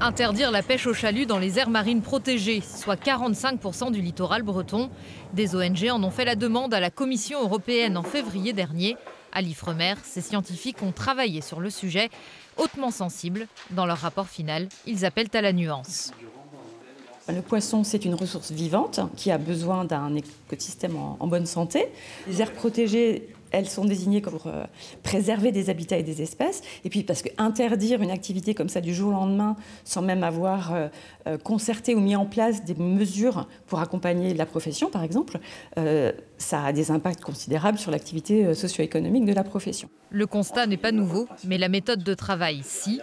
Interdire la pêche au chalut dans les aires marines protégées, soit 45% du littoral breton. Des ONG en ont fait la demande à la Commission européenne en février dernier. À l'Ifremer, ces scientifiques ont travaillé sur le sujet, hautement sensibles. Dans leur rapport final, ils appellent à la nuance. Le poisson, c'est une ressource vivante qui a besoin d'un écosystème en bonne santé. Les aires protégées, elles sont désignées comme pour préserver des habitats et des espèces. Et puis parce qu'interdire une activité comme ça du jour au lendemain, sans même avoir concerté ou mis en place des mesures pour accompagner la profession, par exemple, ça a des impacts considérables sur l'activité socio-économique de la profession. Le constat n'est pas nouveau, mais la méthode de travail, si.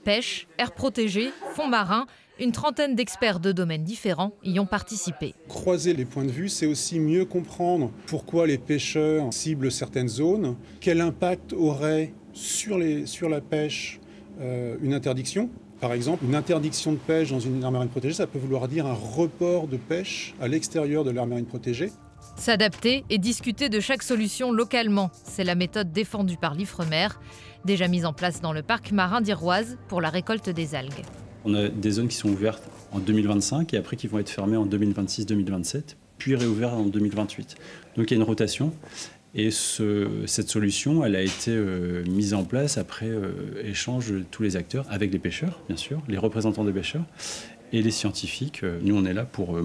Pêche, aires protégées, fonds marins. Une trentaine d'experts de domaines différents y ont participé. Croiser les points de vue, c'est aussi mieux comprendre pourquoi les pêcheurs ciblent certaines zones, quel impact aurait sur la pêche une interdiction. Par exemple, une interdiction de pêche dans une aire marine protégée, ça peut vouloir dire un report de pêche à l'extérieur de l'aire marine protégée. S'adapter et discuter de chaque solution localement, c'est la méthode défendue par l'Ifremer, déjà mise en place dans le parc marin d'Iroise pour la récolte des algues. On a des zones qui sont ouvertes en 2025 et après qui vont être fermées en 2026-2027, puis réouvertes en 2028. Donc il y a une rotation et cette solution, elle a été mise en place après échange de tous les acteurs, avec les pêcheurs, bien sûr, les représentants des pêcheurs et les scientifiques. Nous, on est là pour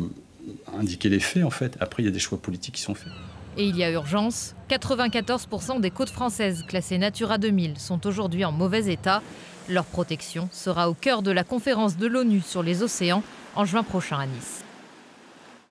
indiquer les faits, en fait. Après, il y a des choix politiques qui sont faits. Et il y a urgence. 94% des côtes françaises classées Natura 2000 sont aujourd'hui en mauvais état. Leur protection sera au cœur de la conférence de l'ONU sur les océans en juin prochain à Nice.